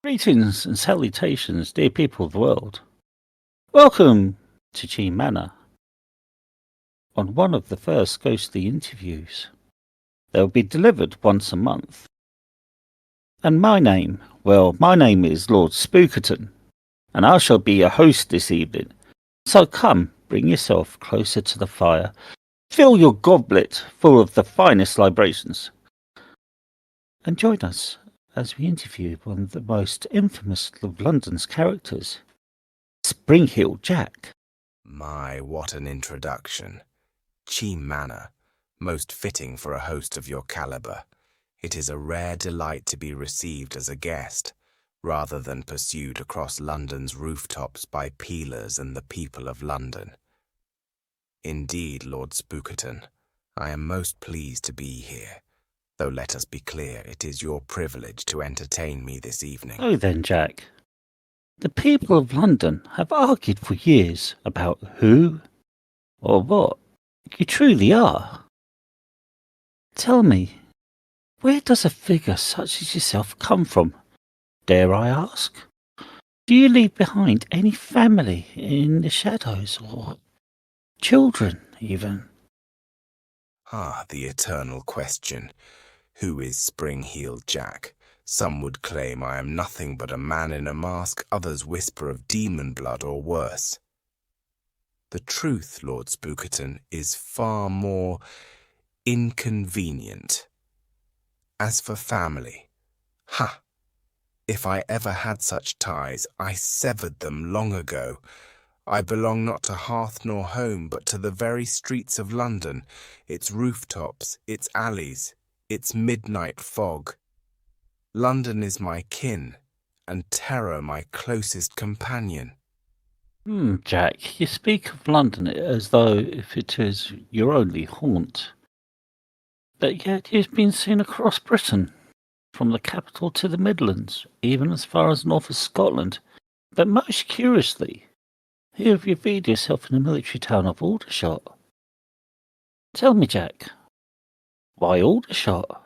Greetings and salutations, dear people of the world. Welcome to Team Manor. On one of the first ghostly interviews, they'll be delivered once a month. And my name is Lord Spookerton, and I shall be your host this evening. So come, bring yourself closer to the fire, fill your goblet full of the finest libations, and join us as we interview one of the most infamous of London's characters, Spring-Heeled Jack. My, what an introduction. Team Manor, most fitting for a host of your caliber. It is a rare delight to be received as a guest, rather than pursued across London's rooftops by peelers and the people of London. Indeed, Lord Spookerton, I am most pleased to be here. Though let us be clear, it is your privilege to entertain me this evening. Oh then, Jack. The people of London have argued for years about who or what you truly are. Tell me, where does a figure such as yourself come from, dare I ask? Do you leave behind any family in the shadows, or children even? Ah, the eternal question. Who is Spring-Heeled Jack? Some would claim I am nothing but a man in a mask, others whisper of demon blood or worse. The truth, Lord Spookerton, is far more inconvenient. As for family, if I ever had such ties, I severed them long ago. I belong not to hearth nor home, but to the very streets of London, its rooftops, its alleys, its midnight fog. London is my kin, and terror my closest companion. Jack, you speak of London as though if it is your only haunt. But yet you've been seen across Britain, from the capital to the Midlands, even as far as north of Scotland. But most curiously, you have revealed yourself in the military town of Aldershot. Tell me, Jack, why Aldershot?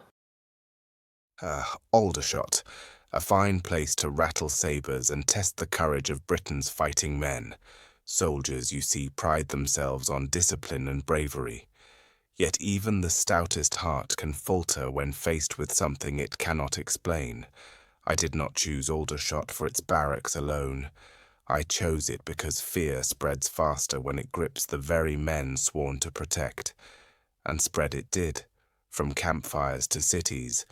Aldershot, a fine place to rattle sabres and test the courage of Britain's fighting men. Soldiers, you see, pride themselves on discipline and bravery. Yet even the stoutest heart can falter when faced with something it cannot explain. I did not choose Aldershot for its barracks alone. I chose it because fear spreads faster when it grips the very men sworn to protect. And spread it did, from campfires to cities,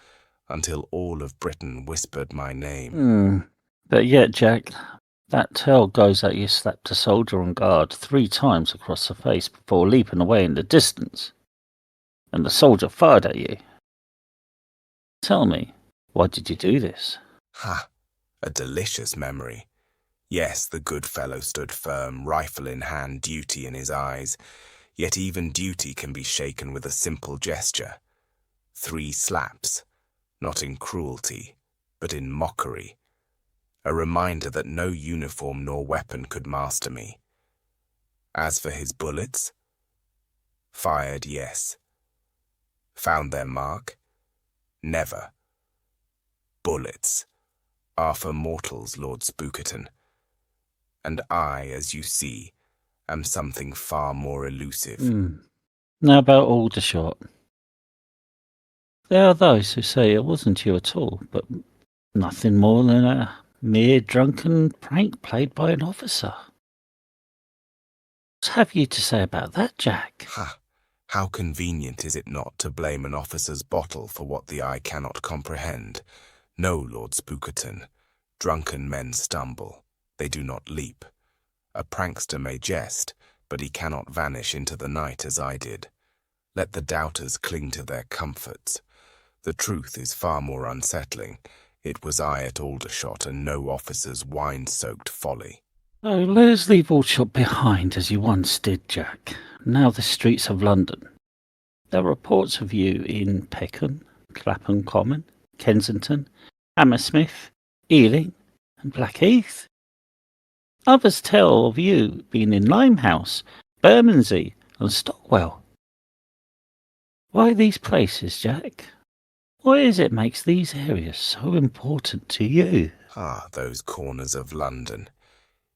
until all of Britain whispered my name. But yet, Jack, that tale goes that you slapped a soldier on guard 3 times across the face before leaping away in the distance, and the soldier fired at you. Tell me, why did you do this? A delicious memory. Yes, the good fellow stood firm, rifle in hand, duty in his eyes. Yet even duty can be shaken with a simple gesture. 3 slaps. Not in cruelty, but in mockery. A reminder that no uniform nor weapon could master me. As for his bullets, fired, yes. Found their mark? Never. Bullets are for mortals, Lord Spookerton. And I, as you see, am something far more elusive. Now about Aldershot. There are those who say it wasn't you at all, but nothing more than a mere drunken prank played by an officer. What have you to say about that, Jack? How convenient is it not to blame an officer's bottle for what the eye cannot comprehend? No, Lord Spookerton. Drunken men stumble. They do not leap. A prankster may jest, but he cannot vanish into the night as I did. Let the doubters cling to their comforts. The truth is far more unsettling. It was I at Aldershot and no officer's wine-soaked folly. Oh, let us leave Aldershot behind as you once did, Jack. Now the streets of London. There are reports of you in Peckham, Clapham Common, Kensington, Hammersmith, Ealing and Blackheath. Others tell of you being in Limehouse, Bermondsey and Stockwell. Why these places, Jack? What is it makes these areas so important to you? Ah, those corners of London,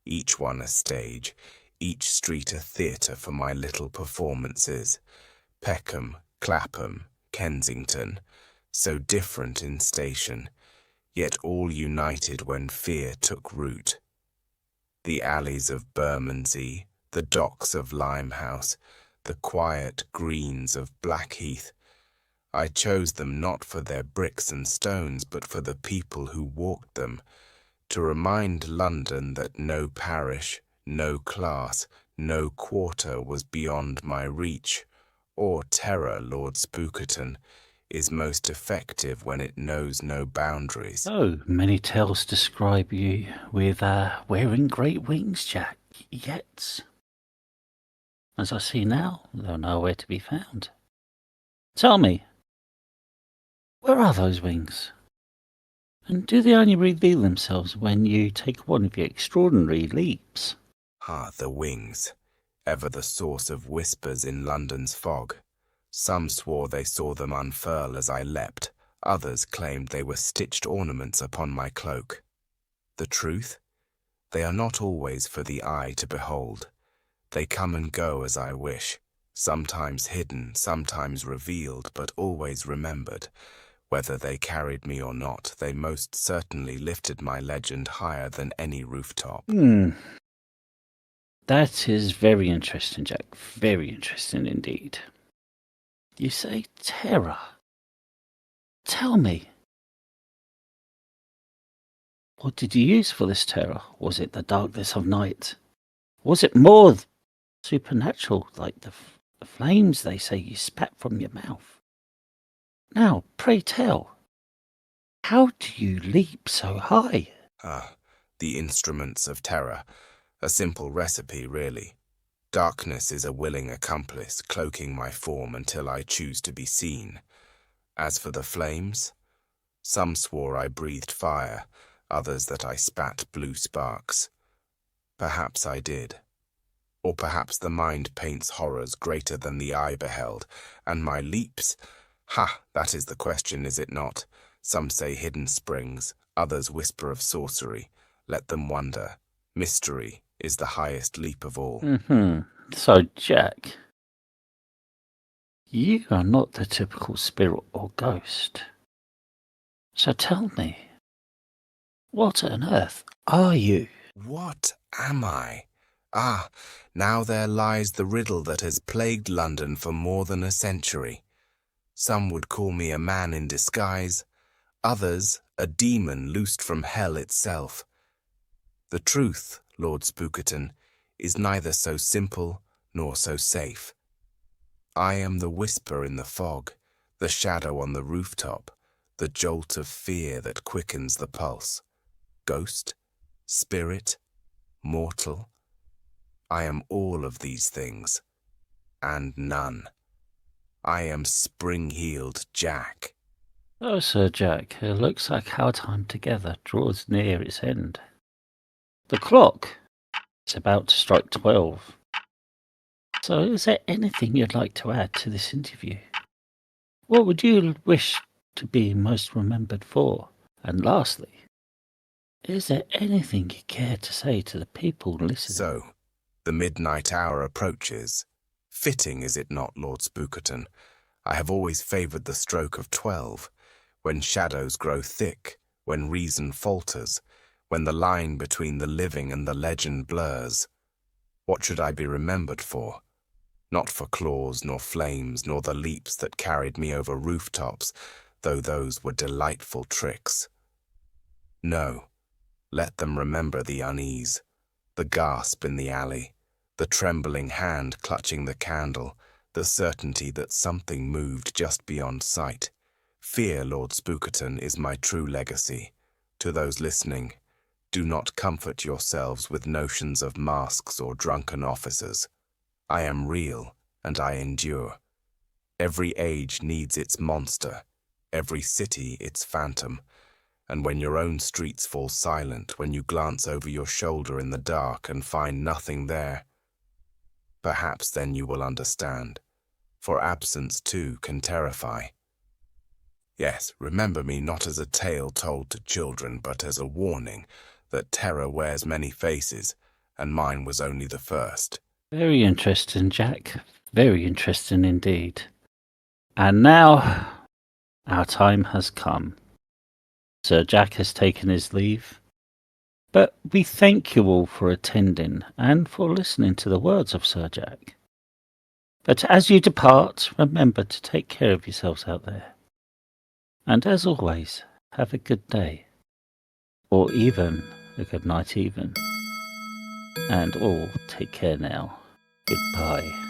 each one a stage, each street a theatre for my little performances. Peckham, Clapham, Kensington, so different in station, yet all united when fear took root. The alleys of Bermondsey, the docks of Limehouse, the quiet greens of Blackheath, I chose them not for their bricks and stones, but for the people who walked them, to remind London that no parish, no class, no quarter was beyond my reach, or terror, Lord Spookerton, is most effective when it knows no boundaries. Oh, many tales describe you with wearing great wings, Jack, yet, as I see now, they're nowhere to be found. Tell me, where are those wings? And do they only reveal themselves when you take one of your extraordinary leaps? Ah, the wings, ever the source of whispers in London's fog. Some swore they saw them unfurl as I leapt, others claimed they were stitched ornaments upon my cloak. The truth? They are not always for the eye to behold. They come and go as I wish, sometimes hidden, sometimes revealed, but always remembered. Whether they carried me or not, they most certainly lifted my legend higher than any rooftop. That is very interesting, Jack. Very interesting indeed. You say terror. Tell me, what did you use for this terror? Was it the darkness of night? Was it more supernatural, like the flames they say you spat from your mouth? Now, pray tell, how do you leap so high? Ah, the instruments of terror. A simple recipe, really. Darkness is a willing accomplice, cloaking my form until I choose to be seen. As for the flames, some swore I breathed fire, others that I spat blue sparks. Perhaps I did. Or perhaps the mind paints horrors greater than the eye beheld, and my leaps— ha, that is the question, is it not? Some say hidden springs, others whisper of sorcery. Let them wonder. Mystery is the highest leap of all. So, Jack, you are not the typical spirit or ghost. So tell me, what on earth are you? What am I? Ah, now there lies the riddle that has plagued London for more than a century. Some would call me a man in disguise, others a demon loosed from hell itself. The truth, Lord Spookerton, is neither so simple nor so safe. I am the whisper in the fog, the shadow on the rooftop, the jolt of fear that quickens the pulse. Ghost, spirit, mortal, I am all of these things, and none. I am spring-heeled Jack. Oh, Sir Jack, it looks like our time together draws near its end. The clock is about to strike 12. So is there anything you'd like to add to this interview? What would you wish to be most remembered for? And lastly, is there anything you care to say to the people listening? So, the midnight hour approaches. Fitting, is it not, Lord Spookerton? I have always favoured the stroke of 12, when shadows grow thick, when reason falters, when the line between the living and the legend blurs. What should I be remembered for? Not for claws nor flames, nor the leaps that carried me over rooftops, though those were delightful tricks. No, let them remember the unease, the gasp in the alley, the trembling hand clutching the candle, the certainty that something moved just beyond sight. Fear, Lord Spookerton, is my true legacy. To those listening, do not comfort yourselves with notions of masks or drunken officers. I am real, and I endure. Every age needs its monster, every city its phantom, and when your own streets fall silent, when you glance over your shoulder in the dark and find nothing there, perhaps then you will understand, for absence too can terrify. Yes, remember me not as a tale told to children, but as a warning that terror wears many faces, and mine was only the first. Very interesting, Jack. Very interesting indeed. And now our time has come. Sir Jack has taken his leave, but we thank you all for attending and for listening to the words of Sir Jack. But as you depart, remember to take care of yourselves out there. And as always, have a good day, or even a good night even. And all take care now. Goodbye.